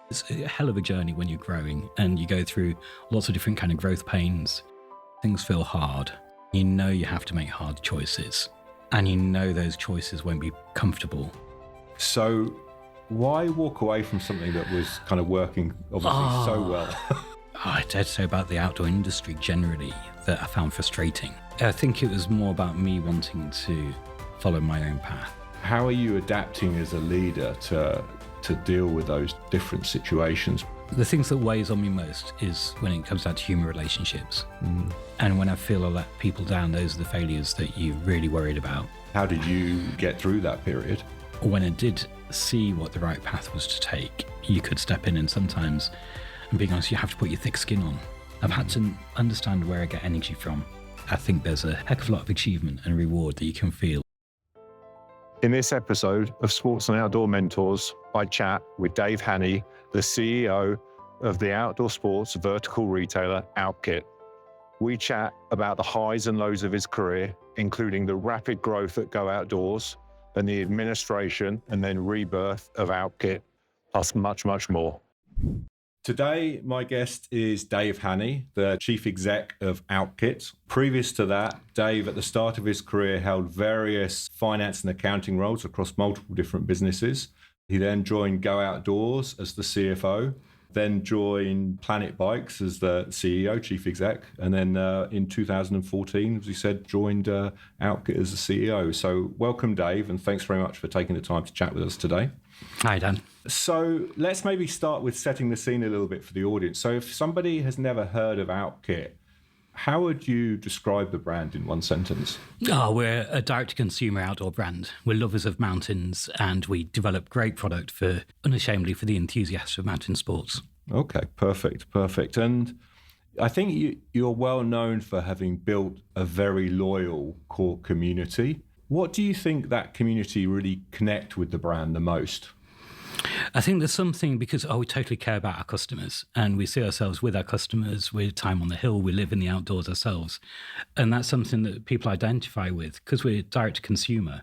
It's a hell of a journey when you're growing and you go through lots of different kind of growth pains. Things feel hard. You know you have to make hard choices and you know those choices won't be comfortable. So why walk away from something that was kind of working obviously so well? I dare say about the outdoor industry generally that I found frustrating. I think it was more about me wanting to follow my own path. How are you adapting as a leader to deal with those different situations? The things that weighs on me most is when it comes down to human relationships. And when I feel I let people down, those are the failures that you're really worried about. How did you get through that period? When I did see what the right path was to take, you could step in and sometimes, and being honest, you have to put your thick skin on. I've had to understand where I get energy from. I think there's a heck of a lot of achievement and reward that you can feel. In this episode of Sports and Outdoor Mentors, I chat with Dave Hanney, the CEO of the outdoor sports vertical retailer Alpkit. We chat about the highs and lows of his career, including the rapid growth at Go Outdoors and the administration and then rebirth of Alpkit, plus much, much more. Today, my guest is Dave Hanney, the chief exec of Alpkit. Previous to that, Dave, at the start of his career, held various finance and accounting roles across multiple different businesses. He then joined Go Outdoors as the CFO, then joined Planet Bikes as the CEO, chief exec, and then in 2014, as we said, joined Alpkit as the CEO. So welcome, Dave, and thanks very much for taking the time to chat with us today. Hi, Dan. So let's maybe start with setting the scene a little bit for the audience. So if somebody has never heard of Alpkit, how would you describe the brand in one sentence? We're a direct-to-consumer outdoor brand. We're lovers of mountains and we develop great product unashamedly for the enthusiasts of mountain sports. Okay, perfect. And I think you're well known for having built a very loyal core community. What do you think that community really connect with the brand the most? I think there's something because we totally care about our customers and we see ourselves with our customers. We're time on the hill. We live in the outdoors ourselves. And that's something that people identify with because we're direct to consumer.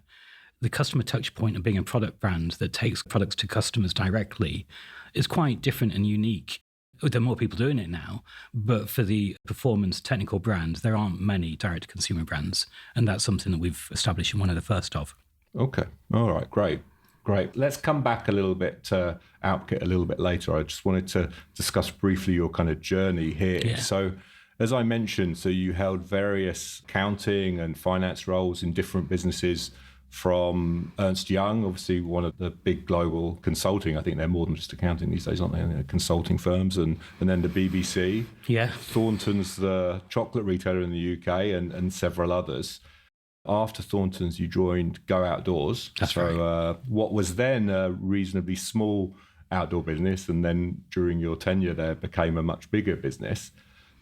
The customer touch point of being a product brand that takes products to customers directly is quite different and unique. There are more people doing it now, but for the performance technical brands, there aren't many direct to consumer brands. And that's something that we've established in one of the first of. Okay. All right. Great. Let's come back a little bit to Alpkit a little bit later. I just wanted to discuss briefly your kind of journey here. Yeah. So as I mentioned, you held various accounting and finance roles in different businesses from Ernst Young, obviously one of the big global consulting. I think they're more than just accounting these days, aren't they? They're consulting firms and then the BBC. Yeah. Thornton's, the chocolate retailer in the UK and several others. After Thornton's, you joined Go Outdoors. That's right. What was then a reasonably small outdoor business, and then during your tenure there became a much bigger business.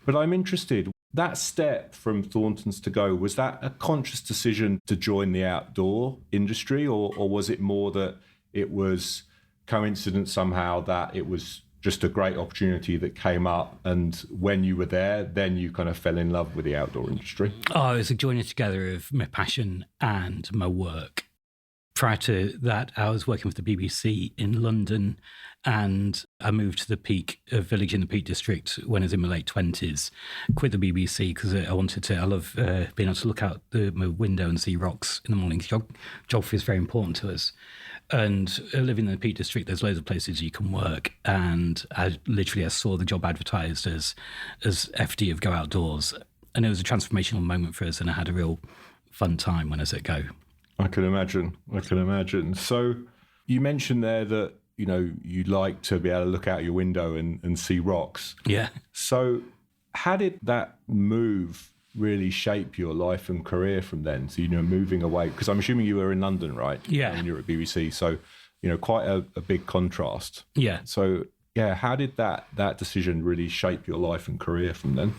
But I'm interested, that step from Thornton's to Go, was that a conscious decision to join the outdoor industry, or was it more that it was coincidence somehow that it was just a great opportunity that came up, and when you were there, then you kind of fell in love with the outdoor industry? It was a joining together of my passion and my work. Prior to that, I was working with the BBC in London, and I moved to the Peak, a village in the Peak District when I was in my late 20s. Quit the BBC because I love being able to look out my window and see rocks in the morning. Geography is very important to us. And living in the Peak District, there's loads of places you can work. And I saw the job advertised as FD of Go Outdoors. And it was a transformational moment for us. And I had a real fun time when I was at Go. I can imagine. So you mentioned there that, you like to be able to look out your window and see rocks. Yeah. So how did that move really shape your life and career from then? So, moving away, because I'm assuming you were in London, right? Yeah. When you were at BBC. So, quite a big contrast. Yeah. So, yeah, how did that decision really shape your life and career from then?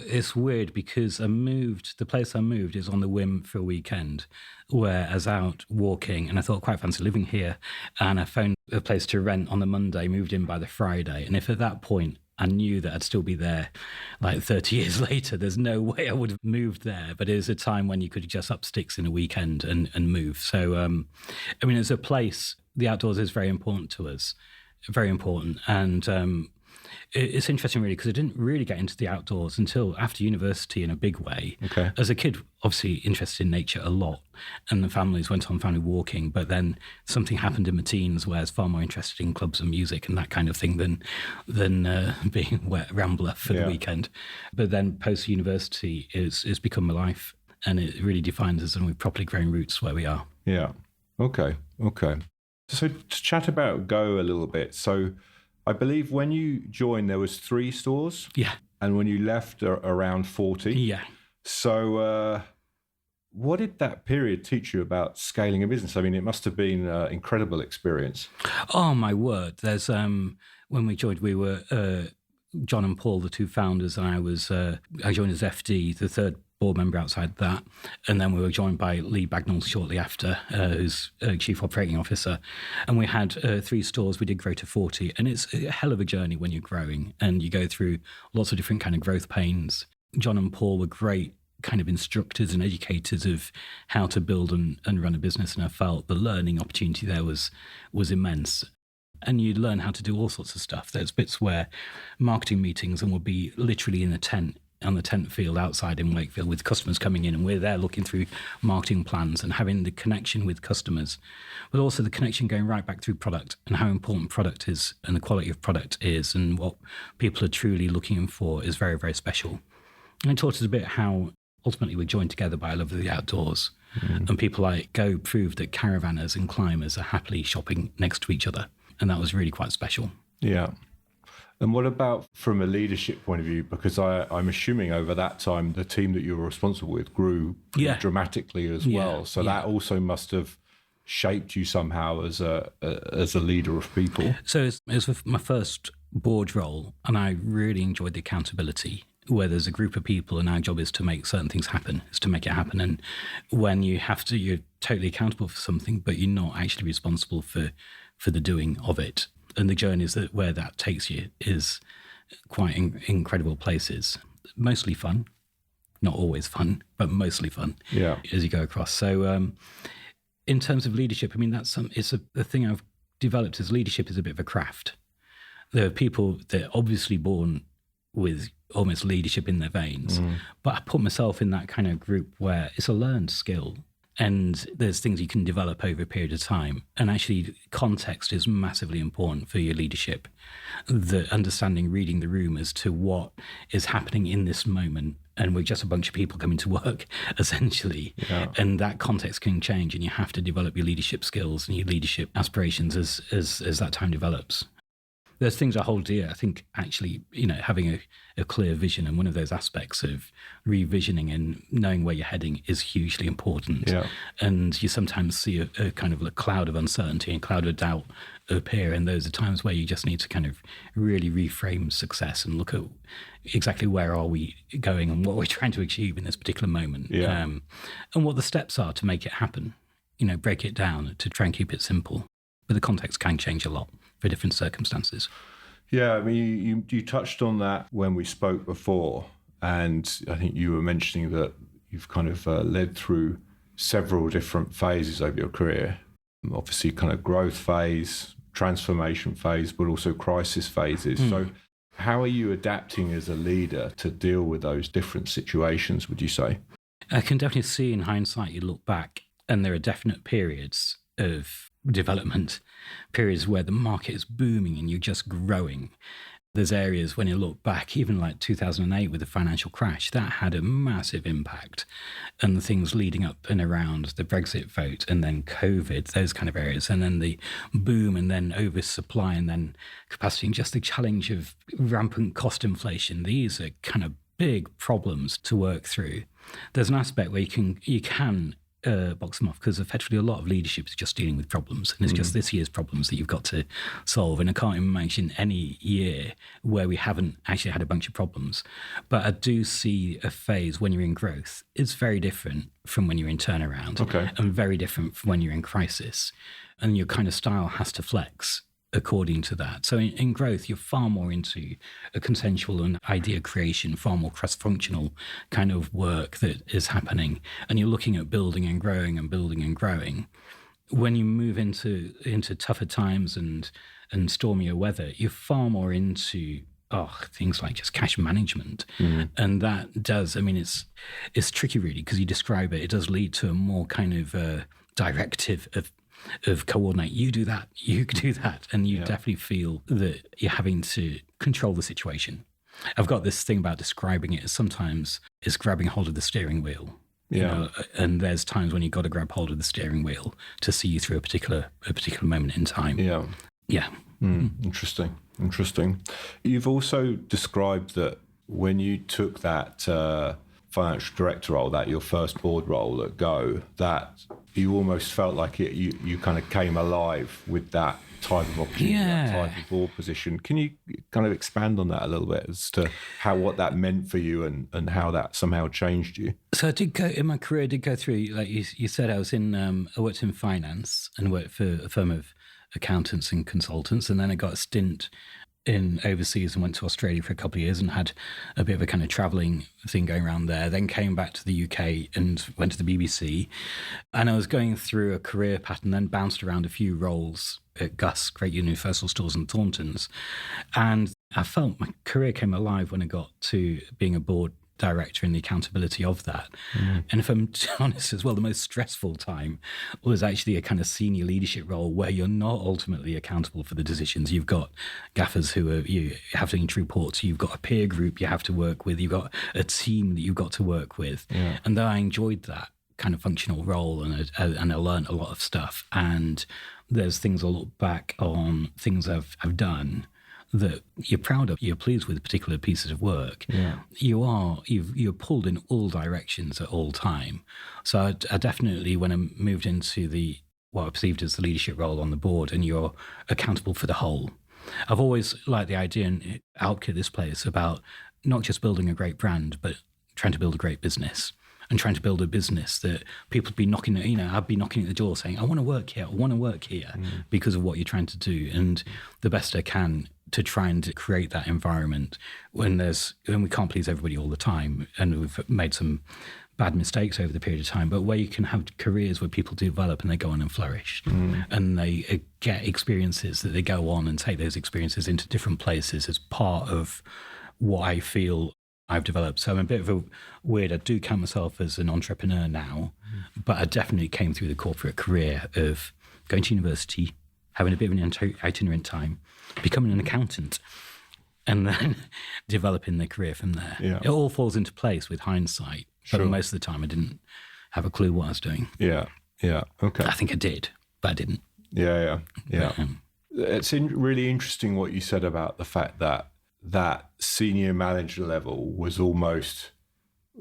It's weird because the place I moved is on the whim for a weekend where I was out walking and I thought, quite fancy living here. And I found a place to rent on the Monday, moved in by the Friday. And if at that point I knew that I'd still be there like 30 years later, there's no way I would have moved there. But it was a time when you could just up sticks in a weekend and move. So, as a place, the outdoors is very important to us. very important. And it's interesting, really, because I didn't really get into the outdoors until after university in a big way. Okay. As a kid, obviously interested in nature a lot, and the families went on family walking. But then something happened in my teens where I was far more interested in clubs and music and that kind of thing than being a wet rambler for the weekend. But then post-university it's become my life, and it really defines us, and we've properly grown roots where we are. Yeah. Okay. So to chat about Go a little bit. So I believe when you joined, there was 3 stores. Yeah. And when you left, around 40. Yeah. So what did that period teach you about scaling a business? I mean, it must have been an incredible experience. Oh, my word. There's when we joined, we were John and Paul, the 2 founders, and I joined as FD, the third board member outside that. And then we were joined by Lee Bagnall shortly after, who's Chief Operating Officer. And we had 3 stores. We did grow to 40. And it's a hell of a journey when you're growing and you go through lots of different kind of growth pains. John and Paul were great kind of instructors and educators of how to build and run a business. And I felt the learning opportunity there was immense. And you learn how to do all sorts of stuff. There's bits where marketing meetings, and we'll be literally in a tent on the tent field outside in Wakefield with customers coming in, and we're there looking through marketing plans and having the connection with customers, but also the connection going right back through product and how important product is and the quality of product is and what people are truly looking for is very, very special. And it taught us a bit how ultimately we're joined together by a love of the outdoors. And people like Go proved that caravanners and climbers are happily shopping next to each other. And that was really quite special. Yeah. And what about from a leadership point of view? Because I'm assuming over that time, the team that you were responsible with grew dramatically as well. So that also must have shaped you somehow as a leader of people. So it was my first board role, and I really enjoyed the accountability, where there's a group of people and our job is to make certain things happen, is to make it happen. And when you have to, you're totally accountable for something, but you're not actually responsible for the doing of it. And the journeys where that takes you is quite incredible places. Mostly fun, not always fun, but mostly fun as you go across. So in terms of leadership, I mean, it's the thing I've developed is leadership is a bit of a craft. There are people that are obviously born with almost leadership in their veins, but I put myself in that kind of group where it's a learned skill. And there's things you can develop over a period of time. And actually, context is massively important for your leadership. The understanding, reading the room as to what is happening in this moment. And we're just a bunch of people coming to work, essentially. Yeah. And that context can change, and you have to develop your leadership skills and your leadership aspirations as that time develops. There's things I hold dear. I think actually, having a clear vision, and one of those aspects of revisioning and knowing where you're heading is hugely important. Yeah. And you sometimes see a kind of a cloud of uncertainty and cloud of doubt appear. And those are times where you just need to kind of really reframe success and look at exactly where are we going and what we're trying to achieve in this particular moment. Yeah. And what the steps are to make it happen. Break it down to try and keep it simple. But the context can change a lot for different circumstances. Yeah, I mean, you touched on that when we spoke before, and I think you were mentioning that you've kind of led through several different phases over your career. Obviously, kind of growth phase, transformation phase, but also crisis phases. So how are you adapting as a leader to deal with those different situations, would you say? I can definitely see in hindsight, you look back, and there are definite periods of development, periods where the market is booming and you're just growing. There's areas when you look back, even like 2008 with the financial crash, that had a massive impact. And the things leading up and around the Brexit vote and then COVID, those kind of areas, and then the boom and then oversupply and then capacity and just the challenge of rampant cost inflation. These are kind of big problems to work through. There's an aspect where you can box them off, because effectively a lot of leadership is just dealing with problems, and it's just this year's problems that you've got to solve. And I can't imagine any year where we haven't actually had a bunch of problems. But I do see a phase when you're in growth. It's very different from when you're in turnaround, and very different from when you're in crisis. And your kind of style has to flex according to that. So in growth, you're far more into a consensual and idea creation, far more cross-functional kind of work that is happening. And you're looking at building and growing and building and growing. when you move into tougher times and stormier weather, you're far more into things like just cash management. And that does, I mean, it's tricky really, because you describe it, it does lead to a more kind of directive of coordinate. You do that, you do that. And you definitely feel that you're having to control the situation. I've got this thing about describing it as sometimes it's grabbing hold of the steering wheel. You know, and there's times when you've got to grab hold of the steering wheel to see you through a particular moment in time. Yeah. Interesting. You've also described that when you took that financial director role, that your first board role at Go, that you almost felt like you kind of came alive with that type of opportunity, that type of board position. Can you kind of expand on that a little bit as to what that meant for you and how that somehow changed you? So I did go, in my career, I did go through, like you said, I worked in finance and worked for a firm of accountants and consultants. And then I got a stint in overseas and went to Australia for a couple of years and had a bit of a kind of traveling thing going around there. Then came back to the UK and went to the BBC. And I was going through a career pattern, then bounced around a few roles at Gus, Great Universal Stores and Thorntons. And I felt my career came alive when I got to being a board director and the accountability of that. And if I'm honest as well, the most stressful time was actually a kind of senior leadership role where you're not ultimately accountable for the decisions. You've got gaffers you have to report to, you've got a peer group you have to work with, you've got a team that you've got to work with. And though I enjoyed that kind of functional role and I learned a lot of stuff, and there's things I'll look back on, things I've done that you're proud of, you're pleased with particular pieces of work. You're pulled in all directions at all time. So I definitely, when I moved into what I perceived as the leadership role on the board, and you're accountable for the whole. I've always liked the idea in Alpkit, this place, about not just building a great brand, but trying to build a great business. And trying to build a business that people would be knocking at, I'd be knocking at the door saying, I want to work here, because of what you're trying to do. And the best I can to try and create that environment when we can't please everybody all the time. And we've made some bad mistakes over the period of time, but where you can have careers where people develop and they go on and flourish. And they get experiences that they go on and take those experiences into different places as part of what I feel I've developed. So I'm a bit of a weird, I do count myself as an entrepreneur now, but I definitely came through the corporate career of going to university, having a bit of an itinerant time, becoming an accountant, and then developing the career from there. It all falls into place with hindsight, but most of the time I didn't have a clue what I was doing. Okay. I think I did, but I didn't. It's really interesting what you said about the fact that senior manager level was almost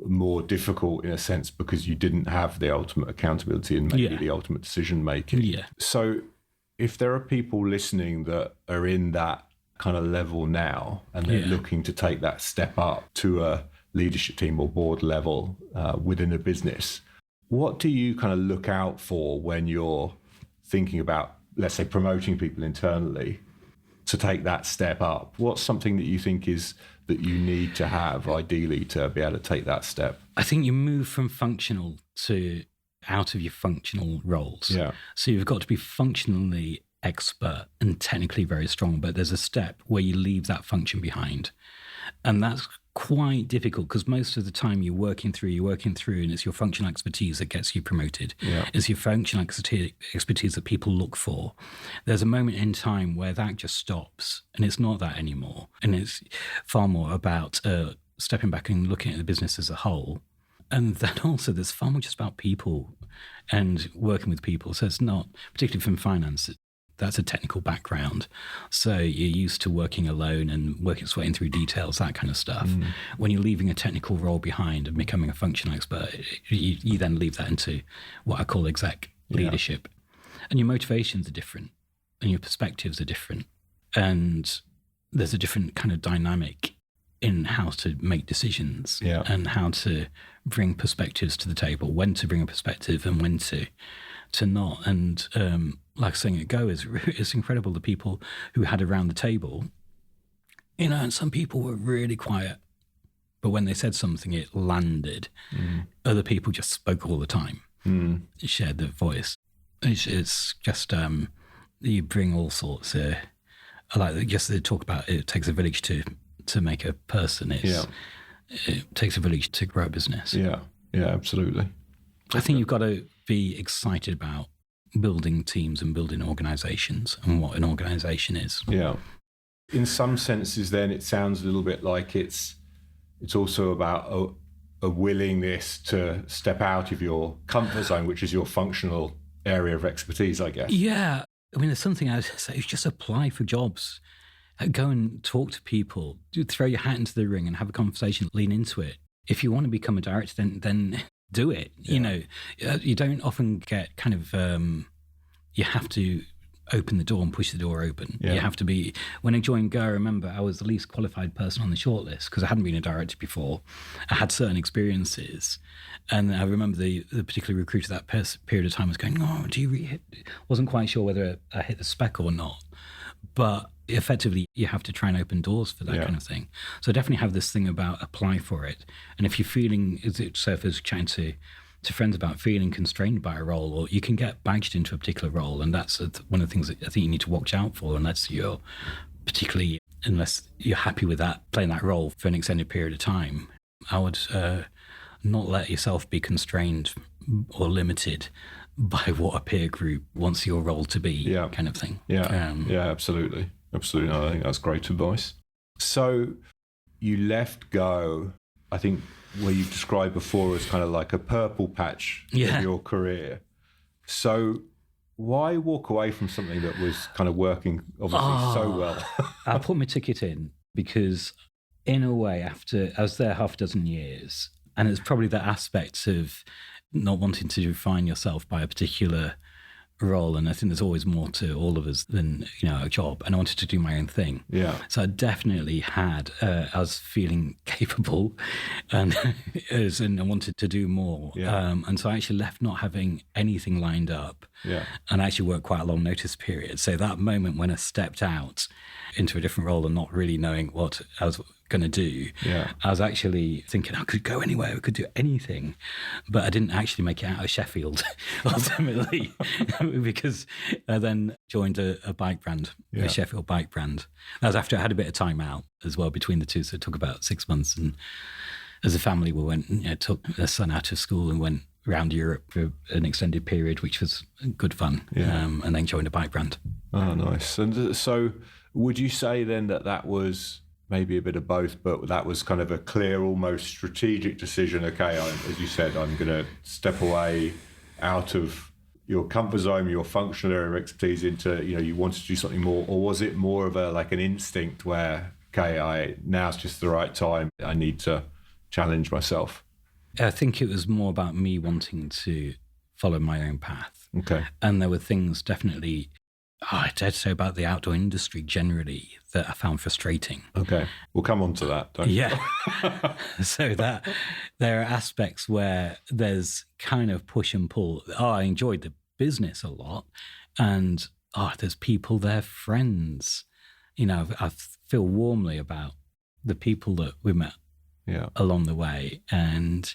more difficult in a sense because you didn't have the ultimate accountability and maybe the ultimate decision making. So if there are people listening that are in that kind of level now and they're looking to take that step up to a leadership team or board level within a business, what do you kind of look out for when you're thinking about, let's say, promoting people internally to take that step up? What's something that you think is that you need to have ideally to be able to take that step? I think you move from functional to out of your functional roles. So you've got to be functionally expert and technically very strong, but there's a step where you leave that function behind. And that's quite difficult because most of the time you're working through and it's your functional expertise that gets you promoted. It's your functional expertise that people look for. There's a moment in time where that just stops and it's not that anymore. And it's far more about stepping back and looking at the business as a whole. And then also there's far more just about people and working with people. So it's not, particularly from finance, that's a technical background. So you're used to working alone and sweating through details, that kind of stuff. When you're leaving a technical role behind and becoming a functional expert, you then leave that into what I call exec leadership. And your motivations are different and your perspectives are different. And there's a different kind of dynamic in how to make decisions and how to bring perspectives to the table, when to bring a perspective and when to not. And like saying at Go, it's incredible the people who had around the table, and some people were really quiet, but when they said something, it landed. Other people just spoke all the time, shared their voice. It's just you bring all sorts. I like just they talk about it takes a village to make a person. It takes a village to grow a business. Yeah, absolutely. I think you've got to be excited about building teams and building organizations and what an organization is. Yeah. In some senses, then it sounds a little bit like it's also about a willingness to step out of your comfort zone, which is your functional area of expertise, I guess. Yeah. I mean, there's something I would say is just apply for jobs. Go and talk to people. Throw your hat into the ring and have a conversation. Lean into it. If you want to become a director, then do it. Yeah. You don't often get kind of you have to open the door and push the door open. Yeah. You have to be. When I joined Go, I remember I was the least qualified person on the shortlist because I hadn't been a director before. I had certain experiences, and I remember the particular recruiter that period of time was going, "Oh, do you?" Wasn't quite sure whether I hit the spec or not, but effectively you have to try and open doors for that kind of thing. So I definitely have this thing about apply for it. And if you're feeling, so if I was chatting to friends about feeling constrained by a role, or you can get badged into a particular role, and that's one of the things that I think you need to watch out for, unless you're happy with that, playing that role for an extended period of time. I would not let yourself be constrained or limited by what a peer group wants your role to be, kind of thing. Yeah, absolutely. Absolutely. No, I think that's great advice. So you left Go, I think, where you've described before as kind of like a purple patch of your career. So why walk away from something that was kind of working obviously so well? I put my ticket in because in a way, after I was there half a dozen years, and it's probably the aspects of not wanting to define yourself by a particular role, and I think there's always more to all of us than a job, and I wanted to do my own thing. So I definitely had I was feeling capable and I wanted to do more, and so I actually left not having anything lined up, and I actually worked quite a long notice period. So that moment when I stepped out into a different role and not really knowing what I was going to do, I was actually thinking I could go anywhere, I could do anything, but I didn't actually make it out of Sheffield ultimately because I then joined a bike brand, a Sheffield bike brand. That was after I had a bit of time out as well between the two, so it took about 6 months, and as a family we went, took their son out of school and went around Europe for an extended period, which was good fun, and then joined a bike brand. Oh, nice. And so would you say then that was maybe a bit of both, but that was kind of a clear, almost strategic decision? Okay, as you said, I'm going to step away out of your comfort zone, your functional area of expertise into, you wanted to do something more, or was it more of an instinct where, okay, now's just the right time, I need to challenge myself? I think it was more about me wanting to follow my own path. Okay. And there were things definitely, I dare say, about the outdoor industry generally that I found frustrating. Okay. We'll come on to that, don't we? So that there are aspects where there's kind of push and pull. I enjoyed the business a lot, and there's people there, friends. I feel warmly about the people that we met along the way, and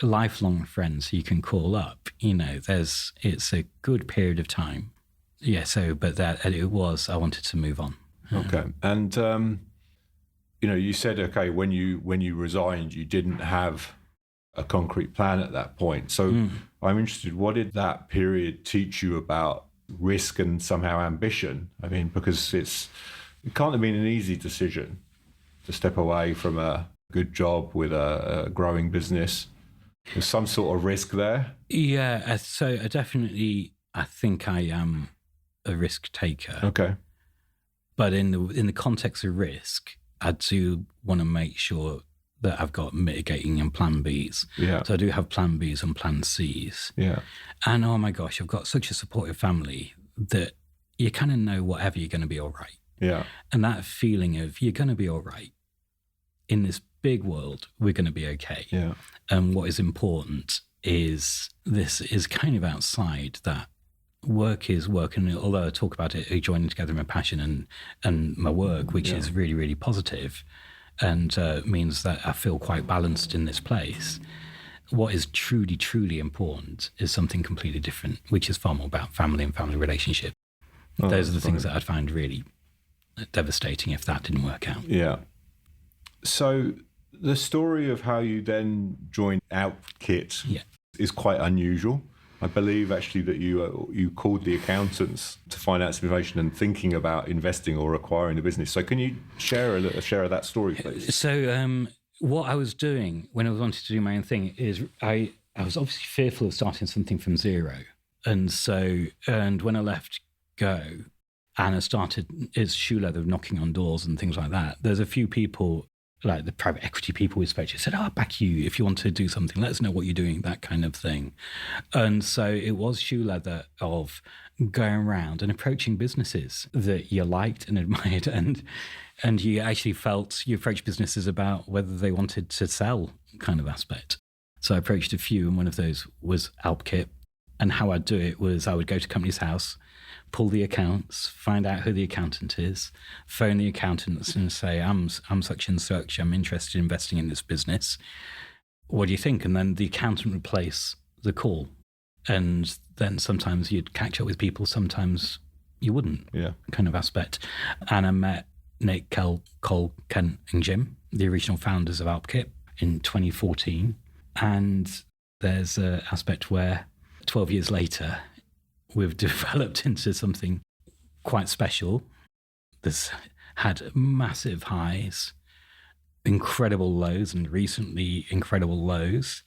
lifelong friends you can call up. It's a good period of time. But I wanted to move on. Okay. And, you said, okay, when you resigned, you didn't have a concrete plan at that point. So I'm interested, what did that period teach you about risk and somehow ambition? I mean, because it can't have been an easy decision to step away from a good job with a growing business. There's some sort of risk there. Yeah. So I think I am a risk taker. Okay. But in the context of risk, I do want to make sure that I've got mitigating and plan Bs. Yeah. So I do have plan Bs and plan Cs. Yeah. And oh my gosh, I've got such a supportive family that you kind of know whatever, you're going to be all right. Yeah. And that feeling of you're going to be all right in this big world, we're going to be okay. Yeah. And what is important is this is kind of outside that. Work is work, and although I talk about it joining together my passion and my work, which is really, really positive, and means that I feel quite balanced in this place, what is truly, truly important is something completely different, which is far more about family and family relationship. Those are the things that I'd find really devastating if that didn't work out. Yeah. So the story of how you then joined Alpkit is quite unusual. I believe actually that you called the accountants to find out some information and thinking about investing or acquiring the business. So can you share a share of that story, please? So what I was doing when I wanted to do my own thing is I was obviously fearful of starting something from zero. And when I left Go and I started as shoe leather knocking on doors and things like that, there's a few people, like the private equity people we spoke to, said, I'll back you if you want to do something. Let us know what you're doing, that kind of thing. And so it was shoe leather of going around and approaching businesses that you liked and admired. And you actually felt you approached businesses about whether they wanted to sell kind of aspect. So I approached a few, and one of those was Alpkit. And how I'd do it was I would go to company's house, pull the accounts, find out who the accountant is, phone the accountants and say, I'm such and such, I'm interested in investing in this business. What do you think? And then the accountant would place the call. And then sometimes you'd catch up with people, sometimes you wouldn't, kind of aspect. And I met Nick, Cole, Kent and Jim, the original founders of Alpkit, in 2014. And there's an aspect where 12 years later, we've developed into something quite special. This had massive highs, incredible lows, and recently incredible lows.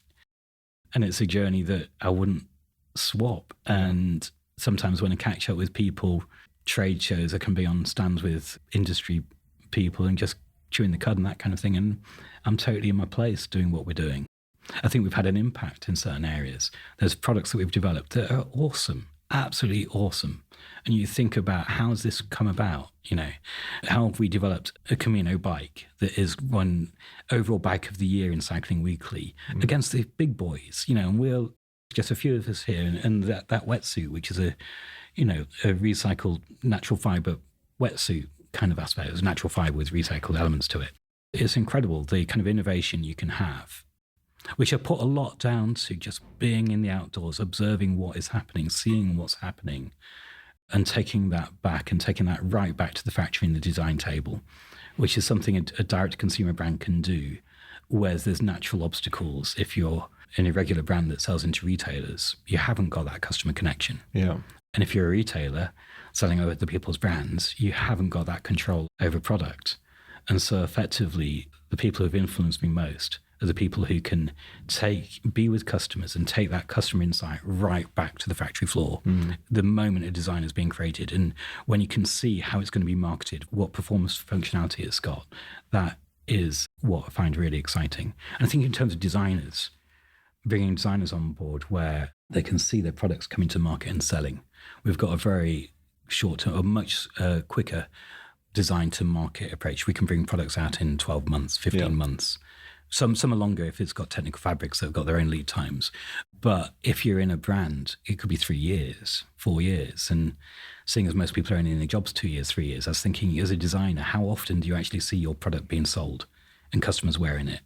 And it's a journey that I wouldn't swap. And sometimes when I catch up with people, trade shows, I can be on stands with industry people and just chewing the cud and that kind of thing. And I'm totally in my place doing what we're doing. I think we've had an impact in certain areas. There's products that we've developed that are awesome, absolutely awesome. And you think about, how has this come about? How have we developed a Camino bike that is one overall bike of the year in Cycling Weekly against the big boys, and we're just a few of us here, and that wetsuit, which is a recycled natural fiber wetsuit kind of aspect. It was natural fiber with recycled elements to it. It's incredible, the kind of innovation you can have, which I put a lot down to just being in the outdoors, observing what is happening, seeing what's happening, and taking that back and taking that right back to the factory and the design table, which is something a direct consumer brand can do, whereas there's natural obstacles. If you're in a regular brand that sells into retailers, you haven't got that customer connection. Yeah. And if you're a retailer selling other people's brands, you haven't got that control over product. And so effectively, the people who have influenced me most are the people who can be with customers and take that customer insight right back to the factory floor the moment a design is being created. And when you can see how it's going to be marketed, what performance functionality it's got, that is what I find really exciting. And I think in terms of designers, bringing designers on board where they can see their products coming to market and selling. We've got a very short, or much quicker design to market approach. We can bring products out in 12 months, 15 months. Some are longer if it's got technical fabrics that have got their own lead times. But if you're in a brand, it could be 3 years, 4 years. And seeing as most people are only in their jobs 2 years, 3 years, I was thinking, as a designer, how often do you actually see your product being sold and customers wearing it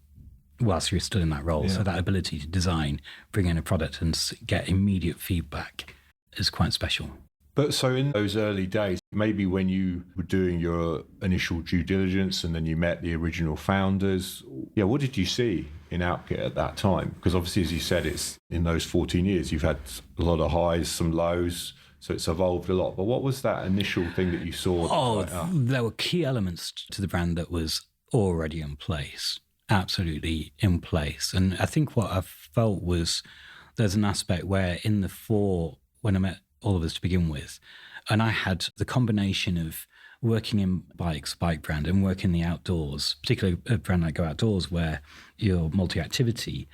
whilst you're still in that role? So that ability to design, bring in a product and get immediate feedback is quite special. But so in those early days, maybe when you were doing your initial due diligence and then you met the original founders, what did you see in Alpkit at that time? Because obviously, as you said, it's in those 14 years, you've had a lot of highs, some lows, so it's evolved a lot. But what was that initial thing that you saw? There were key elements to the brand that was already in place, absolutely in place. And I think what I felt was there's an aspect where when I met all of us to begin with, and I had the combination of working in bike brand and working in the outdoors, particularly a brand like Go Outdoors where you're multi-activity.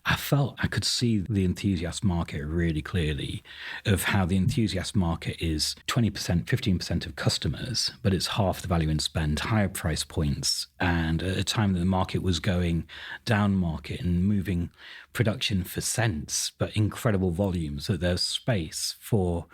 I felt I could see the enthusiast market really clearly, of how the enthusiast market is 20%, 15% of customers, but it's half the value in spend, higher price points. And at a time that the market was going down market and moving production for cents, but incredible volumes, that there's space for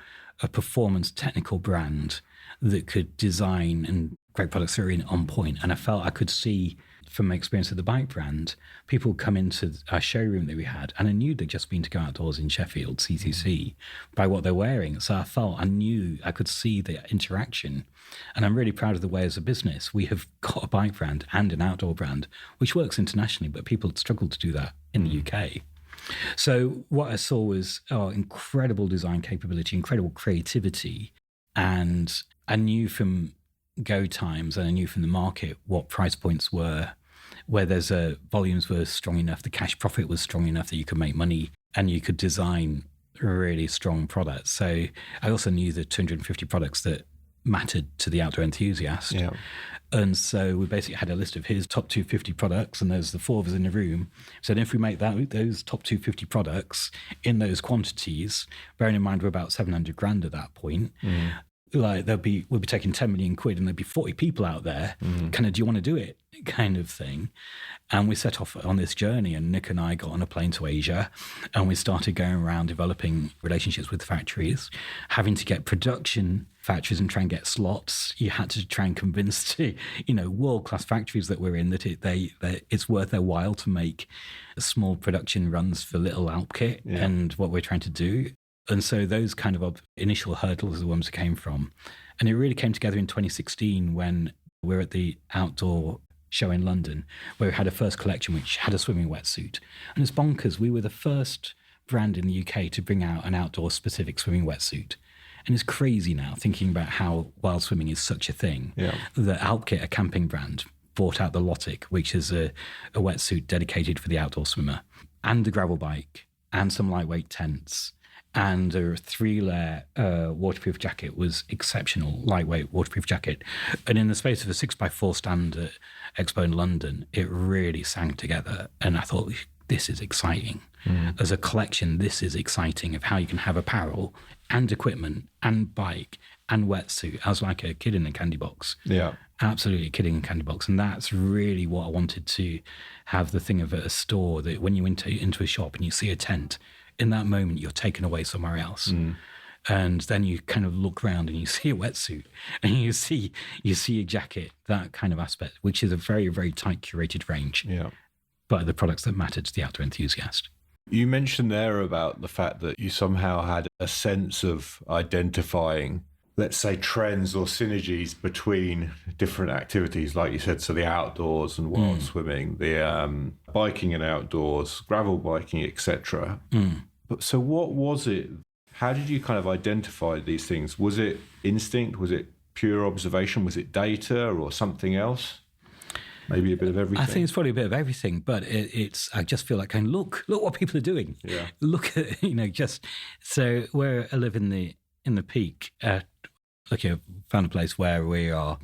a performance technical brand that could design and create products that are on point. And I felt I could see from my experience with the bike brand, people come into our showroom that we had, and I knew they'd just been to go outdoors in Sheffield, CCC, by what they're wearing. So I knew, I could see the interaction. And I'm really proud of the way as a business, we have got a bike brand and an outdoor brand, which works internationally, but people struggle to do that in the UK. So what I saw was incredible design capability, incredible creativity. And I knew from go times, and I knew from the market what price points were, where there's volumes were strong enough, the cash profit was strong enough that you could make money and you could design really strong products. So I also knew the 250 products that mattered to the outdoor enthusiast. Yeah. And so we basically had a list of his top 250 products, and there's the four of us in the room. So if we make those top 250 products in those quantities, bearing in mind we're about 700 grand at that point, like we'll be taking 10 million quid and there'd be 40 people out there kind of, do you want to do it kind of thing. And we set off on this journey, and Nick and I got on a plane to Asia, and we started going around developing relationships with factories, having to get production factories and try and get slots. You had to try and convince world-class factories that we're in that it's worth their while to make small production runs for little Alpkit and what we're trying to do. And so those kind of initial hurdles are the ones it came from. And it really came together in 2016 when we were at the outdoor show in London, where we had a first collection which had a swimming wetsuit. And it's bonkers. We were the first brand in the UK to bring out an outdoor specific swimming wetsuit. And it's crazy now thinking about how wild swimming is such a thing. Yeah. The Alpkit, a camping brand, bought out the Lotic, which is a wetsuit dedicated for the outdoor swimmer, and the gravel bike, and some lightweight tents. And a 3-layer waterproof jacket was exceptional, lightweight waterproof jacket. And in the space of a 6x4 stand at Expo in London, it really sang together. And I thought, this is exciting. As a collection, this is exciting of how you can have apparel and equipment and bike and wetsuit. I was like a kid in a candy box. Yeah. Absolutely a kid in a candy box. And that's really what I wanted to have, the thing of a store that when you into a shop and you see a tent, in that moment, you're taken away somewhere else. And then you kind of look around and you see a wetsuit and you see a jacket, that kind of aspect, which is a very, very tight curated range. Yeah. But the products that matter to the outdoor enthusiast. You mentioned there about the fact that you somehow had a sense of identifying, let's say, trends or synergies between different activities, like you said, so the outdoors and wild swimming, the biking and outdoors, gravel biking, etc. But so what was it? How did you kind of identify these things? Was it instinct? Was it pure observation? Was it data or something else? Maybe a bit of everything. I think it's probably a bit of everything, but I just feel like going, look what people are doing. Yeah. Look at, so where I live in the peak, found a place where we are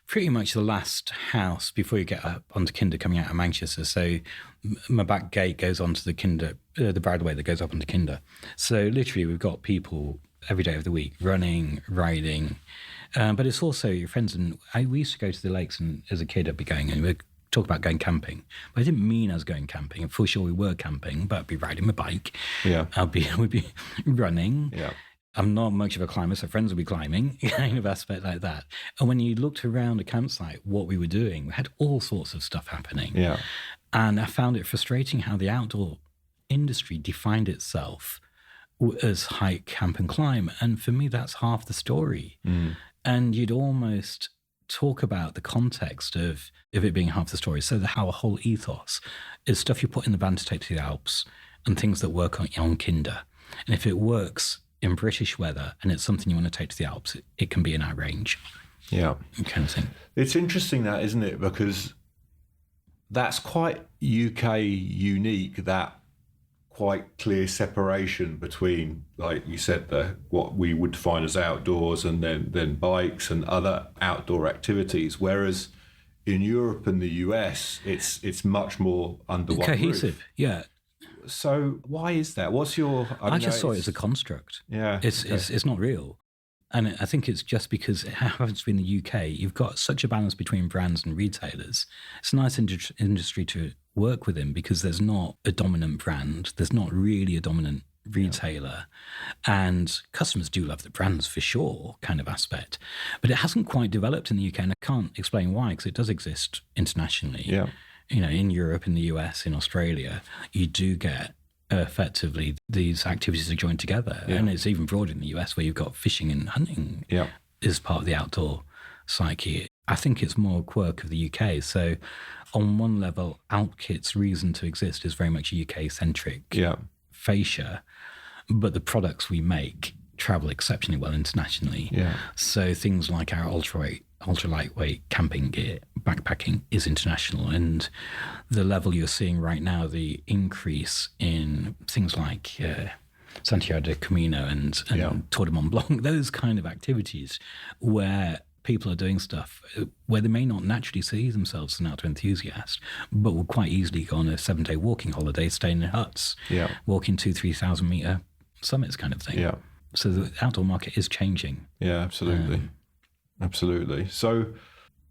pretty much the last house before you get up onto Kinder coming out of Manchester. So my back gate goes onto the Kinder, the bridleway that goes up onto Kinder. So literally we've got people every day of the week running, riding, but it's also your friends. And we used to go to the lakes, and as a kid I'd be going and we'd talk about going camping, but I didn't mean I was going camping. And for sure we were camping, but I'd be riding my bike. Yeah. We'd be running. Yeah. I'm not much of a climber, so friends will be climbing, kind of aspect like that. And when you looked around a campsite, what we were doing, we had all sorts of stuff happening. Yeah. And I found it frustrating how the outdoor industry defined itself as hike, camp and climb. And for me, that's half the story. And you'd almost talk about the context of it being half the story. So how a whole ethos is stuff you put in the van to take to the Alps and things that work on Kinder. And if it works in British weather and it's something you want to take to the Alps, it can be in our range. Yeah. Kind of thing. It's interesting that, isn't it? Because that's quite UK unique, that quite clear separation between, like you said, what we would define as outdoors and then bikes and other outdoor activities. Whereas in Europe and the US, it's much more under one cohesive. Roof. Yeah. So why is that? What's your... I just saw it as a construct. Yeah. It's not real. And I think it's just because it happens to be in the UK, you've got such a balance between brands and retailers. It's a nice industry to work within because there's not a dominant brand. There's not really a dominant retailer. Yeah. And customers do love the brands for sure, kind of aspect. But it hasn't quite developed in the UK, and I can't explain why, because it does exist internationally. Yeah. in Europe, in the US, in Australia, you do get effectively these activities are joined together. Yeah. And it's even broader in the US, where you've got fishing and hunting is part of the outdoor psyche. I think it's more a quirk of the UK. So on one level, Alpkit's reason to exist is very much a UK-centric fascia, but the products we make travel exceptionally well internationally. Yeah. So things like our ultra lightweight camping gear, backpacking is international. And the level you're seeing right now, the increase in things like Santiago de Camino and Tour de Mont Blanc, those kind of activities where people are doing stuff where they may not naturally see themselves as an outdoor enthusiast, but will quite easily go on a 7-day walking holiday, staying in huts, walking 2,000-3,000 meter summits kind of thing. Yeah. So the outdoor market is changing. Yeah, absolutely. Absolutely. So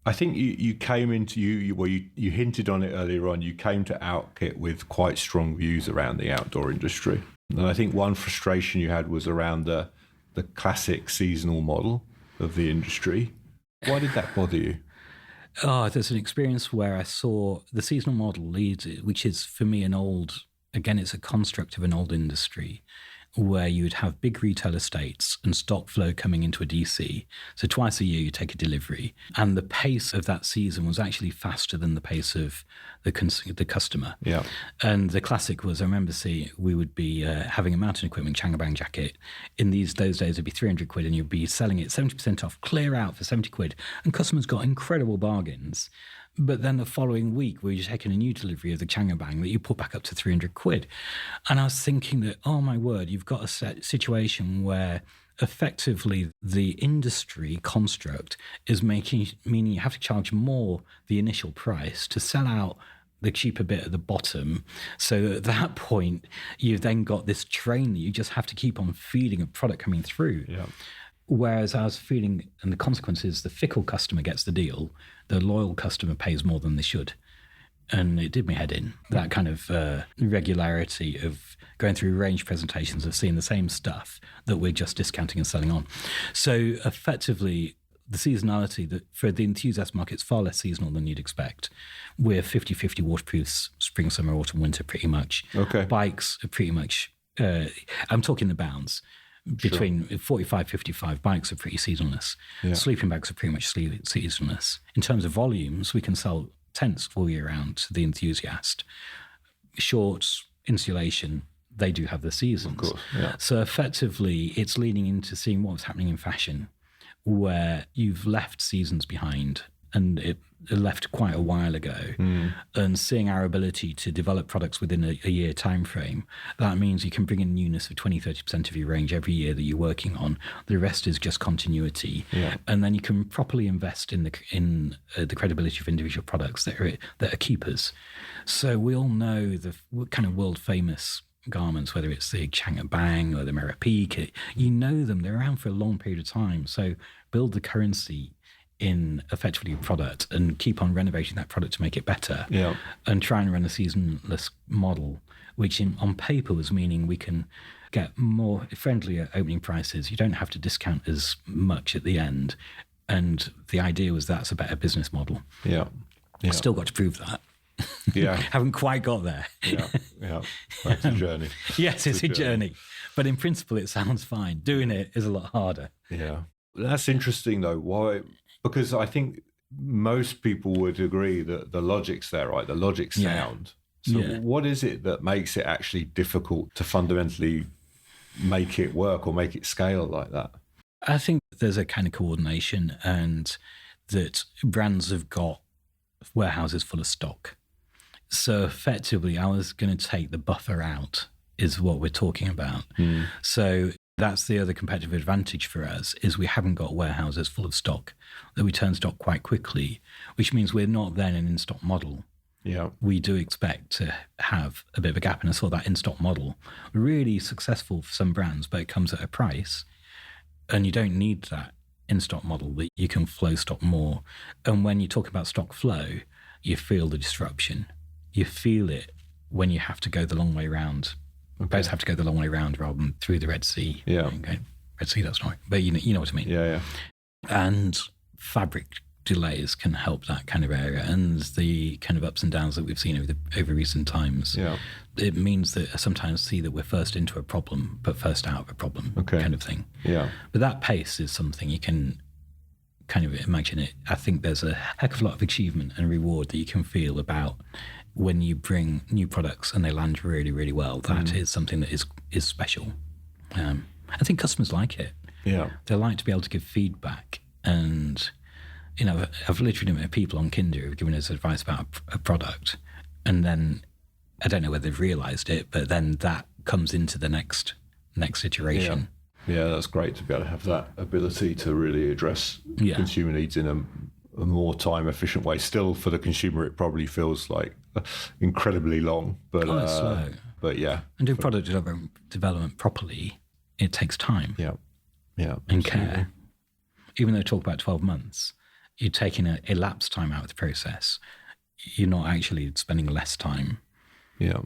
I think you came into, you hinted on it earlier on, you came to Alpkit with quite strong views around the outdoor industry. And I think one frustration you had was around the classic seasonal model of the industry. Why did that bother you? Oh, there's an experience where I saw the seasonal model leads, which is for me it's a construct of an old industry where you would have big retail estates and stock flow coming into a DC. So twice a year you take a delivery. And the pace of that season was actually faster than the pace of the customer. Yeah. And the classic was, I remember we would be having a mountain equipment Changabang jacket. In those days, it'd be 300 quid and you'd be selling it 70% off, clear out for 70 quid. And customers got incredible bargains. But then the following week, we were taking a new delivery of the Changabang that you put back up to 300 quid. And I was thinking that, oh my word, you've got a situation where effectively the industry construct is meaning you have to charge more the initial price to sell out the cheaper bit at the bottom. So at that point, you've then got this train that you just have to keep on feeding a product coming through. Yeah. Whereas I was feeling, and the consequence is the fickle customer gets the deal, the loyal customer pays more than they should. And it did me head in, that kind of regularity of going through range presentations of seeing the same stuff that we're just discounting and selling on. So effectively, the seasonality that for the enthusiast market is far less seasonal than you'd expect. We're 50-50 waterproofs, spring, summer, autumn, winter, pretty much. Okay. Bikes are pretty much, I'm talking the bounds. Between 45-55, bikes are pretty seasonless. Yeah. Sleeping bags are pretty much seasonless. In terms of volumes, we can sell tents all year round to the enthusiast. Shorts, insulation, they do have the seasons. Of course, yeah. So effectively, it's leaning into seeing what's happening in fashion, where you've left seasons behind, and it left quite a while ago, and seeing our ability to develop products within a year time frame, that means you can bring in newness of 20-30% of your range every year that you're working on. The rest is just continuity. Yeah. And then you can properly invest in the credibility of individual products that are keepers. So we all know the kind of world famous garments, whether it's the Changabang or the Merapeak, you know them, they're around for a long period of time. So build the currency in effectively a product and keep on renovating that product to make it better, and try and run a seasonless model, which on paper was meaning we can get more friendlier opening prices. You don't have to discount as much at the end. And the idea was that's a better business model. Yeah. I've still got to prove that. Yeah. Haven't quite got there. Yeah. That's a journey. Yes, it's a journey. But in principle, it sounds fine. Doing it is a lot harder. Yeah. That's interesting, though. Why? Because I think most people would agree that the logic's there, right? The logic's sound. So what is it that makes it actually difficult to fundamentally make it work or make it scale like that? I think there's a kind of coordination, and that brands have got warehouses full of stock. So effectively, I was going to take the buffer out is what we're talking about. So that's the other competitive advantage for us, is we haven't got warehouses full of stock, that we turn stock quite quickly, which means we're not then an in-stock model. Yeah. We do expect to have a bit of a gap, and I saw that in-stock model really successful for some brands, but it comes at a price, and you don't need that in-stock model, that you can flow stock more. And when you talk about stock flow, you feel the disruption. You feel it when you have to go the long way round. Boats have to go the long way round rather than through the Red Sea. Yeah. Red Sea, that's right. But you know what I mean. Yeah. And fabric delays can help that kind of area, and the kind of ups and downs that we've seen over recent times. Yeah. It means that I sometimes see that we're first into a problem, but first out of a problem, kind of thing. Yeah. But that pace is something you can kind of imagine it. I think there's a heck of a lot of achievement and reward that you can feel about when you bring new products and they land really, really well. That is something that is special. I think customers like it. Yeah. They like to be able to give feedback. And, you know, I've literally met people on Kinder who've given us advice about a product, and then I don't know whether they've realised it, but then that comes into the next iteration. Yeah, that's great to be able to have that ability to really address consumer needs in a more time efficient way. Still, for the consumer, it probably feels like incredibly long, but it's slow. But yeah, and do product development properly, it takes time. Yeah, and absolutely. care. Even though talk about 12 months, you're taking a elapsed time out of the process. You're not actually spending less time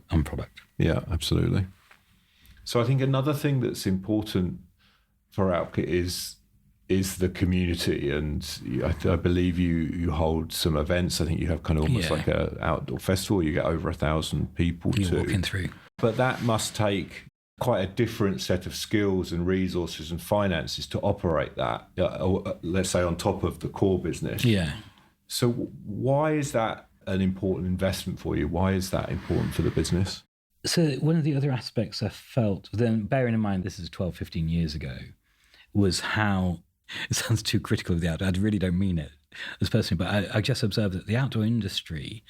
on product. Yeah, absolutely. So I think another thing that's important for Alpkit is the community, and I believe you hold some events. I think you have kind of almost like an outdoor festival. You get over 1,000 people walking through. But that must take quite a different set of skills and resources and finances to operate that, let's say on top of the core business. Yeah. So why is that an important investment for you? Why is that important for the business? So one of the other aspects I felt, then bearing in mind this is 12, 15 years ago, was how, it sounds too critical of the outdoor, I really don't mean it as personally, but I just observed that the outdoor industry,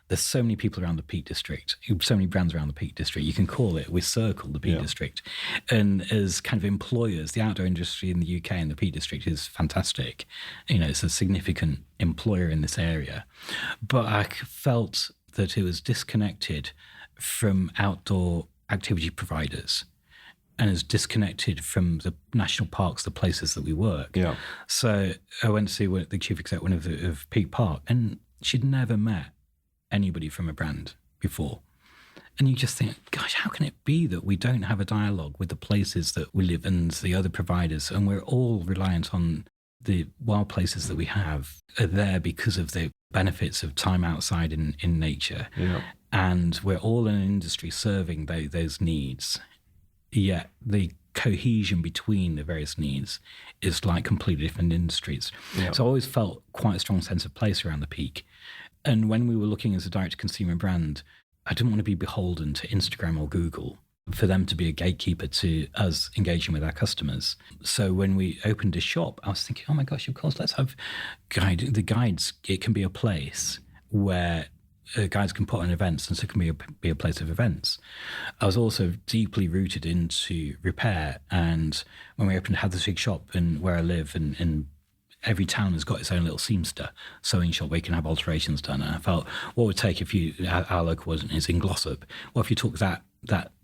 there's so many people around the Peak District, so many brands around the Peak District. You can call it, we circle the Peak District. And as kind of employers, the outdoor industry in the UK and the Peak District is fantastic. You know, it's a significant employer in this area. But I felt that it was disconnected from outdoor activity providers and is disconnected from the national parks, the places that we work. Yeah. So I went to see the chief executive of Peak Park, and she'd never met anybody from a brand before. And you just think, gosh, how can it be that we don't have a dialogue with the places that we live and the other providers, and we're all reliant on the wild places that we have are there because of the benefits of time outside in nature. Yeah. And we're all in an industry serving those needs. Yet the cohesion between the various needs is like completely different industries. Yeah. So I always felt quite a strong sense of place around the Peak. And when we were looking as a direct-to-consumer brand, I didn't want to be beholden to Instagram or Google for them to be a gatekeeper to us engaging with our customers. So when we opened a shop, I was thinking, oh my gosh, of course, let's have the guides. It can be a place where guides can put on events, and so it can be a place of events. I was also deeply rooted into repair. And when we opened, had this big shop in where I live, and every town has got its own little seamster sewing shop where you can have alterations done. And I felt, what would take our local one is in Glossop. Well, if you took that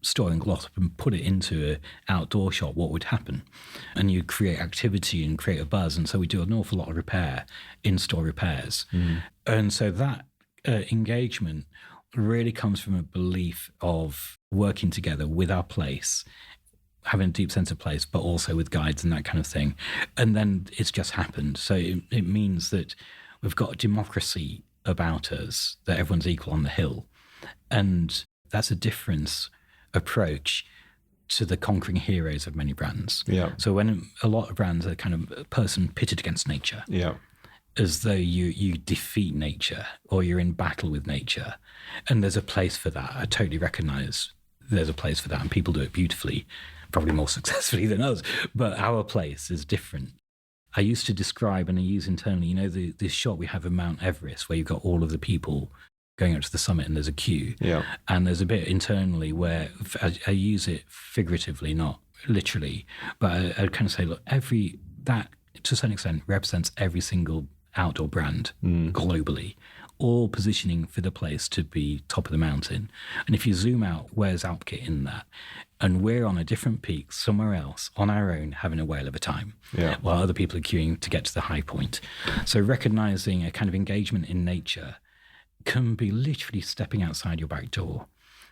store in Glossop and put it into an outdoor shop, what would happen? And you create activity and create a buzz. And so we do an awful lot of repair, in-store repairs. And so that engagement really comes from a belief of working together with our place, having a deep sense of place, but also with guides and that kind of thing. And then it's just happened. So it means that we've got a democracy about us, that everyone's equal on the hill. And that's a different approach to the conquering heroes of many brands. Yeah. So when a lot of brands are kind of a person pitted against nature, as though you defeat nature or you're in battle with nature. And there's a place for that. I totally recognise there's a place for that, and people do it beautifully, probably more successfully than us, but our place is different. I used to describe, and I use internally, this shot we have in Mount Everest where you've got all of the people going up to the summit and there's a queue. Yeah. And there's a bit internally where I use it figuratively, not literally, but I kind of say, look, that to a certain extent represents every single outdoor brand globally, all positioning for the place to be top of the mountain. And if you zoom out, where's Alpkit in that? And we're on a different peak somewhere else on our own, having a whale of a time, while other people are queuing to get to the high point. So recognizing a kind of engagement in nature can be literally stepping outside your back door.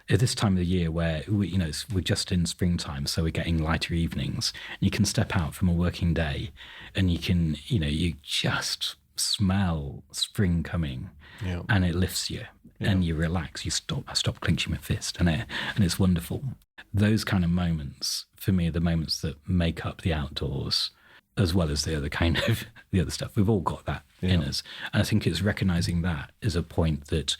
At this time of the year where we're just in springtime, so we're getting lighter evenings, and you can step out from a working day and you can, you just smell spring coming, Yeah. and it lifts you, and you relax. I stop clenching my fist, and it's wonderful. Those kind of moments, for me, are the moments that make up the outdoors, as well as the other stuff. We've all got that in us. And I think it's recognizing that is a point that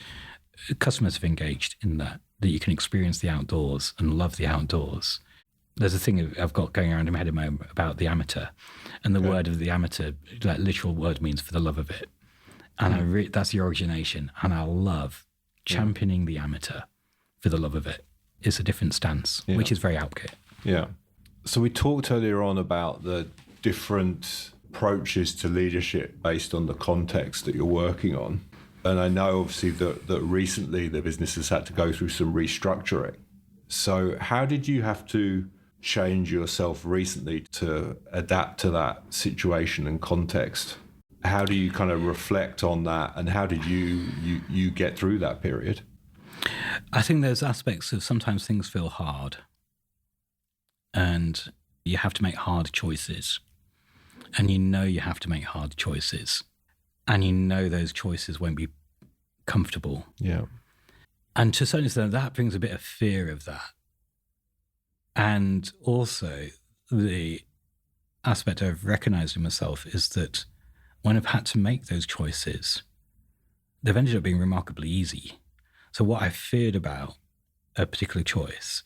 customers have engaged in, that you can experience the outdoors and love the outdoors. There's a thing I've got going around in my head about the amateur, and the word of the amateur, that literal word, means for the love of it. And that's the origination. And I love championing the amateur for the love of it. It's a different stance, which is very Alpkit. Yeah. So we talked earlier on about the different approaches to leadership based on the context that you're working on. And I know obviously that recently the business has had to go through some restructuring. So how did you have to change yourself recently to adapt to that situation and context? How do you kind of reflect on that, and how did you get through that period? I think there's aspects of sometimes things feel hard, and you have to make hard choices, and you have to make hard choices, and those choices won't be comfortable. Yeah. And to a certain extent, that brings a bit of fear of that. And also the aspect I've recognized in myself is that when I've had to make those choices, they've ended up being remarkably easy. So what I feared about a particular choice,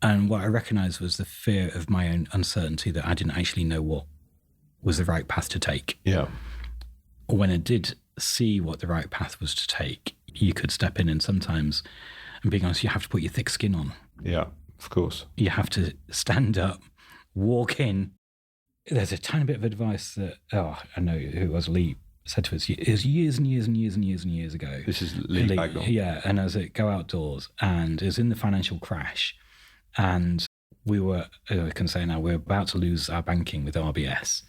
and what I recognized was the fear of my own uncertainty, that I didn't actually know what was the right path to take. Yeah. When I did see what the right path was to take, you could step in, and sometimes, and being honest, you have to put your thick skin on. Yeah, of course. You have to stand up, walk in. There's a tiny bit of advice that, I know who it was, Lee, said to us. It was years and years and years and years and years ago. This is Lee Bagnall. Yeah, and I was at Go Outdoors, and it was in the financial crash, and we were, I can say now, we're about to lose our banking with RBS.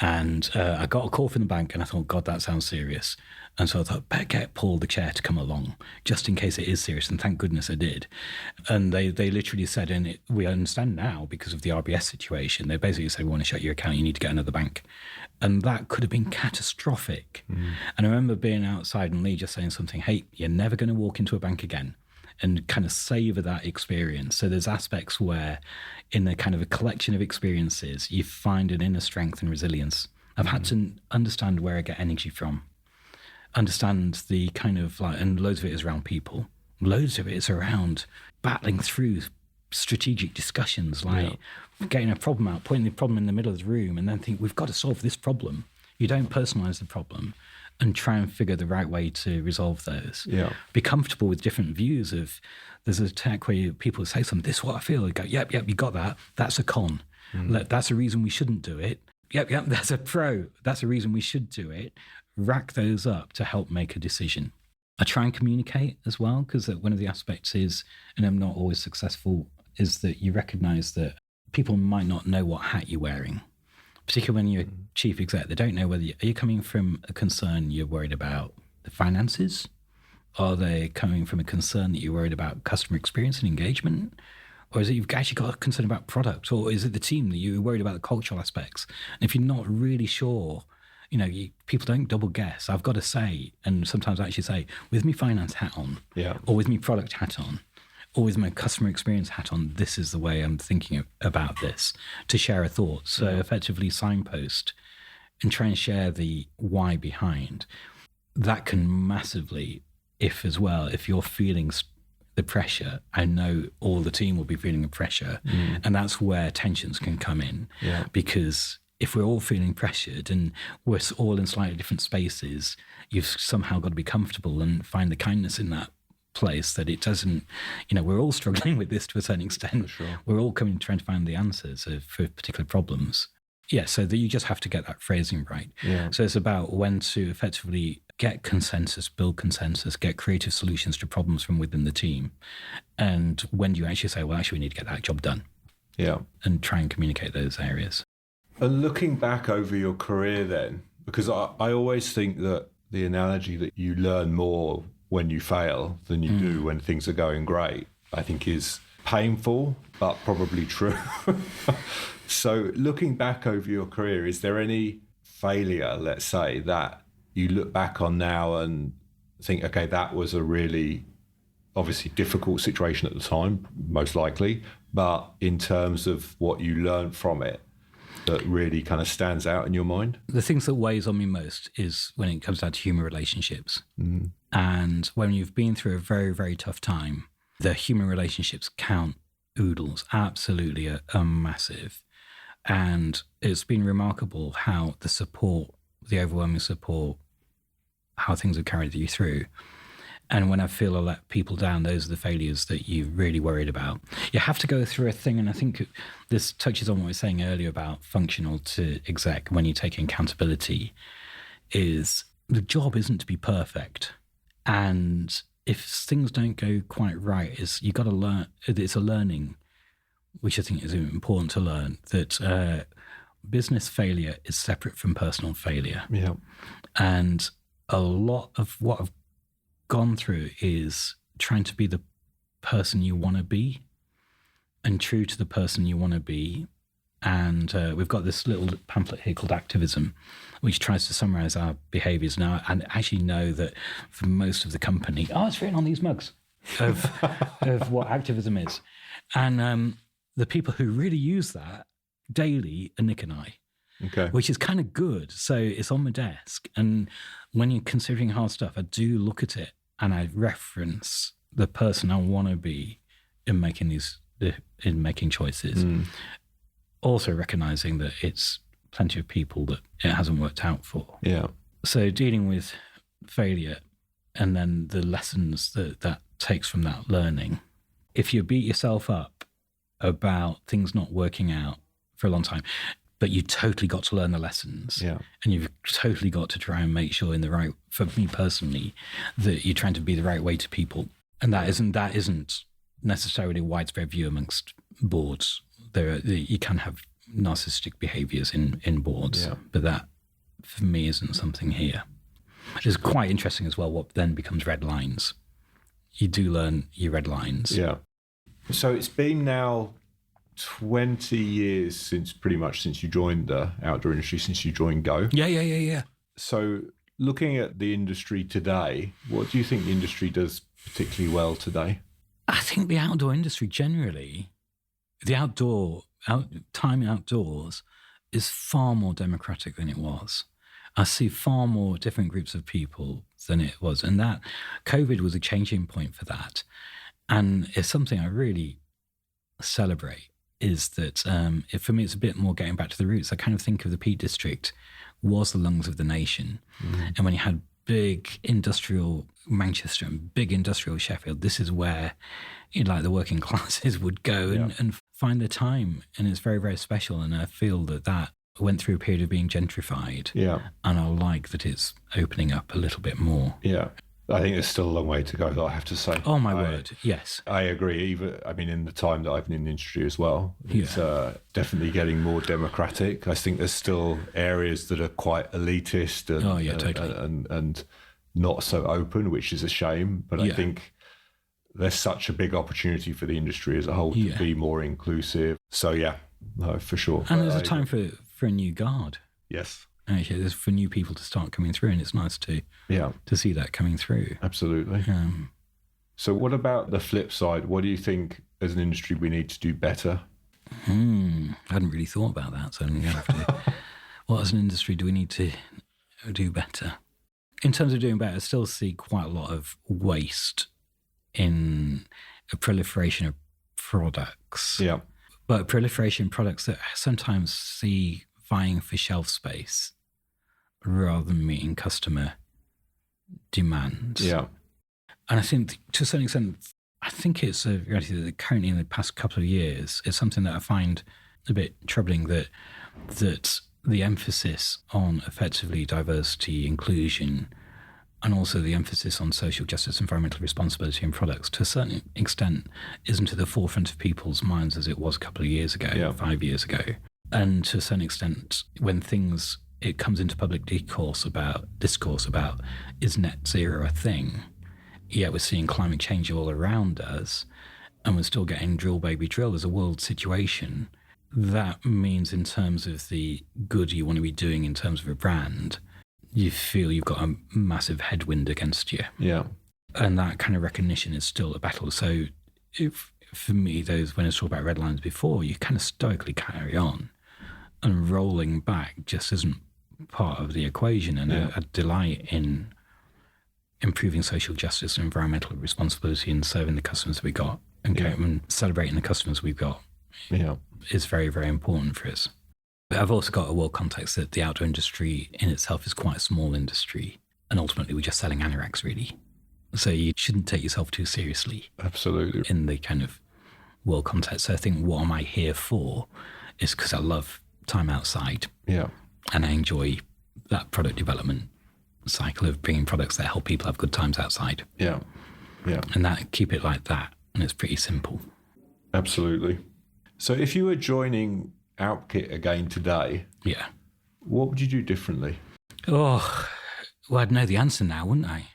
And I got a call from the bank, and I thought, God, that sounds serious. And so I thought, better get Paul, the chair, to come along, just in case it is serious. And thank goodness I did. And they literally said, and we understand now because of the RBS situation, they basically said, we want to shut your account, you need to get another bank. And that could have been catastrophic. And I remember being outside and Lee just saying something, hey, you're never going to walk into a bank again, and kind of savor that experience. So there's aspects where in a kind of a collection of experiences, you find an inner strength and resilience. I've had to understand where I get energy from, understand the kind of and loads of it is around people. Loads of it is around battling through strategic discussions, getting a problem out, putting the problem in the middle of the room, and then think, we've got to solve this problem. You don't personalize the problem, and try and figure the right way to resolve those. Yeah. Be comfortable with different views of, there's a tech where people say something, this is what I feel. You go, yep, you got that. That's a con. That's a reason we shouldn't do it. Yep, that's a pro. That's a reason we should do it. Rack those up to help make a decision. I try and communicate as well, because one of the aspects is, and I'm not always successful, is that you recognize that people might not know what hat you're wearing. Particularly when you're chief exec, they don't know whether are you coming from a concern you're worried about the finances? Are they coming from a concern that you're worried about customer experience and engagement? Or is it you've actually got a concern about product? Or is it the team that you're worried about the cultural aspects? And if you're not really sure, people don't double guess. I've got to say, and sometimes I actually say, with me finance hat on, or with me product hat on, or with my customer experience hat on, this is the way I'm thinking about this, to share a thought. So effectively signpost and try and share the why behind. That can massively, if you're feeling the pressure, I know all the team will be feeling the pressure. And that's where tensions can come in. Because if we're all feeling pressured and we're all in slightly different spaces, you've somehow got to be comfortable and find the kindness in that place, that it doesn't, we're all struggling with this to a certain extent. Sure. We're all trying to find the answers for particular problems. So that you just have to get that phrasing right. So it's about when to effectively get consensus, build consensus, get creative solutions to problems from within the team. And when do you actually say, well, actually, we need to get that job done. And try and communicate those areas. And looking back over your career then, because I always think that the analogy that you learn more when you fail than you do when things are going great, I think is painful, but probably true. So looking back over your career, is there any failure, let's say, that you look back on now and think, okay, that was a really obviously difficult situation at the time, most likely, but in terms of what you learned from it, that really kind of stands out in your mind? The things that weighs on me most is when it comes down to human relationships. And when you've been through a very, very tough time, the human relationships count oodles, absolutely a massive. And it's been remarkable how the support, the overwhelming support, how things have carried you through. And when I feel I let people down, those are the failures that you're really worried about. You have to go through a thing, and I think this touches on what we were saying earlier about functional to exec, when you take accountability, is the job isn't to be perfect. And if things don't go quite right, you've got to learn. It's a learning, which I think is important to learn, that business failure is separate from personal failure. Yeah. And a lot of what I've gone through is trying to be the person you want to be and true to the person you want to be. And we've got this little pamphlet here called Activism, which tries to summarize our behaviors now. And actually know that for most of the company, it's written on these mugs of what activism is. And the people who really use that daily are Nick and I. Okay. Which is kind of good. So it's on my desk. And when you're considering hard stuff, I do look at it and I reference the person I want to be in making choices. Also recognizing that it's plenty of people that it hasn't worked out for. Yeah. So dealing with failure and then the lessons that takes from that learning. If you beat yourself up about things not working out for a long time, but you totally got to learn the lessons. Yeah. And you've totally got to try and make sure for me personally, that you're trying to be the right way to people. And that isn't necessarily a widespread view amongst boards. You can have narcissistic behaviors in boards, but that for me isn't something here. It's quite interesting as well what then becomes red lines. You do learn your red lines. Yeah. So it's been now 20 years since you joined the outdoor industry, since you joined Go. Yeah. So looking at the industry today, what do you think the industry does particularly well today? I think the outdoor industry generally, time outdoors is far more democratic than it was. I see far more different groups of people than it was. And that COVID was a changing point for that. And it's something I really celebrate, is that for me, it's a bit more getting back to the roots. I kind of think of the Peak District was the lungs of the nation. And when you had big industrial Manchester and big industrial Sheffield, this is where the working classes would go and find their time. And it's very, very special. And I feel that went through a period of being gentrified. Yeah. And I like that it's opening up a little bit more. Yeah. I think there's still a long way to go, I have to say. Oh, my word, yes. I agree. In the time that I've been in the industry as well, it's definitely getting more democratic. I think there's still areas that are quite elitist and not so open, which is a shame. But I think there's such a big opportunity for the industry as a whole to be more inclusive. So, no, for sure. And there's a time for a new guard. Yes. Actually, there's for new people to start coming through, and it's nice to see that coming through. Absolutely. So what about the flip side? What do you think as an industry we need to do better? I hadn't really thought about that, so I'm going to have to... What as an industry do we need to do better? In terms of doing better, I still see quite a lot of waste in a proliferation of products. Yeah. But a proliferation of products that sometimes see vying for shelf space rather than meeting customer demands. Yeah. And I think to a certain extent, I think it's a reality that currently in the past couple of years, it's something that I find a bit troubling, that the emphasis on effectively diversity, inclusion, and also the emphasis on social justice, environmental responsibility in products, to a certain extent, isn't at the forefront of people's minds as it was a couple of years ago, 5 years ago. And to a certain extent, when it comes into public discourse about is net zero a thing, yet we're seeing climate change all around us, and we're still getting drill baby drill as a world situation. That means in terms of the good you want to be doing in terms of a brand, you feel you've got a massive headwind against you. Yeah. And that kind of recognition is still a battle. So for me, when I talked about red lines before, you kind of stoically carry on, and rolling back just isn't part of the equation. And a delight in improving social justice and environmental responsibility and serving the customers we got and celebrating the customers we've got is very, very important for us. But I've also got a world context that the outdoor industry in itself is quite a small industry, and ultimately we're just selling anoraks, really. So you shouldn't take yourself too seriously. Absolutely. In the kind of world context. So I think what am I here for is because I love time outside. Yeah. And I enjoy that product development cycle of bringing products that help people have good times outside. Yeah. Yeah. And keep it like that. And it's pretty simple. Absolutely. So if you were joining Alpkit again today, what would you do differently? Oh, well, I'd know the answer now, wouldn't I?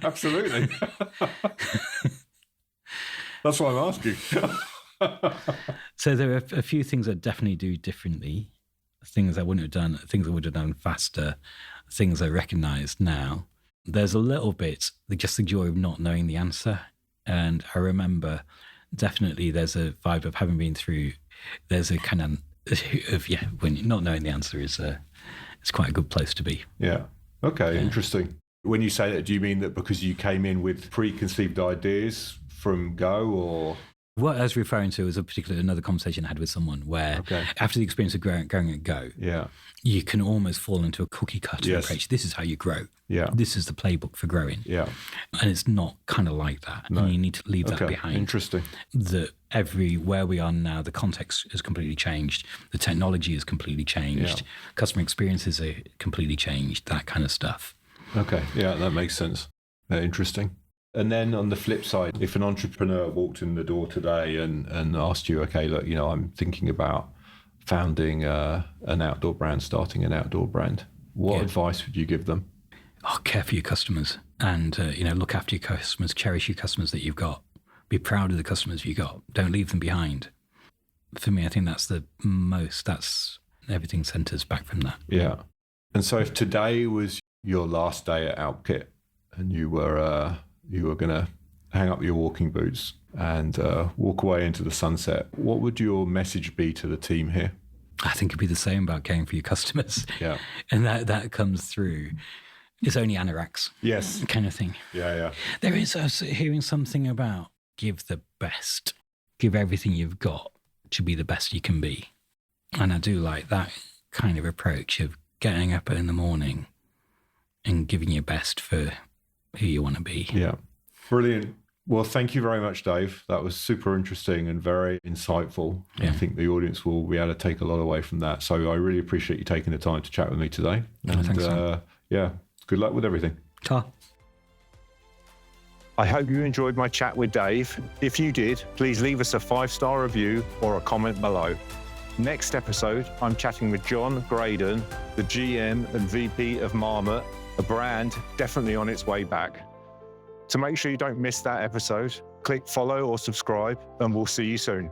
Absolutely. That's why I'm asking. So there are a few things I definitely do differently. Things I wouldn't have done, things I would have done faster, things I recognise now. There's a little bit, just the joy of not knowing the answer. And I remember definitely there's a vibe of having been through, there's a kind of when not knowing the answer is it's quite a good place to be. Yeah. Okay, interesting. When you say that, do you mean that because you came in with preconceived ideas from go, or? What I was referring to was another conversation I had with someone where after the experience of going at Go, you can almost fall into a cookie cutter approach. This is how you grow. Yeah. This is the playbook for growing. Yeah. And it's not kind of like that. No. And you need to leave that behind. Interesting. That where we are now, the context has completely changed. The technology has completely changed. Yeah. Customer experiences are completely changed, that kind of stuff. Okay. Yeah, that makes sense. Interesting. And then on the flip side, if an entrepreneur walked in the door today and asked you, okay, look, I'm thinking about founding an outdoor brand, starting an outdoor brand, what advice would you give them? Oh, care for your customers and, look after your customers, cherish your customers that you've got. Be proud of the customers you've got. Don't leave them behind. For me, I think that's everything centers back from that. Yeah. And so if today was your last day at Alpkit and you were going to hang up your walking boots and walk away into the sunset, what would your message be to the team here? I think it'd be the same about caring for your customers. Yeah. And that comes through. It's only anoraks. Yes. Kind of thing. Yeah, yeah. There is hearing something about give the best. Give everything you've got to be the best you can be. And I do like that kind of approach of getting up in the morning and giving your best for who you want to be. Yeah. Brilliant. Well, thank you very much, Dave. That was super interesting and very insightful. Yeah. I think the audience will be able to take a lot away from that. So I really appreciate you taking the time to chat with me today. And thanks, man. Good luck with everything. Ta. I hope you enjoyed my chat with Dave. If you did, please leave us a 5-star review or a comment below. Next episode, I'm chatting with John Graydon, the GM and VP of Marmot, a brand definitely on its way back. To make sure you don't miss that episode, click follow or subscribe, and we'll see you soon.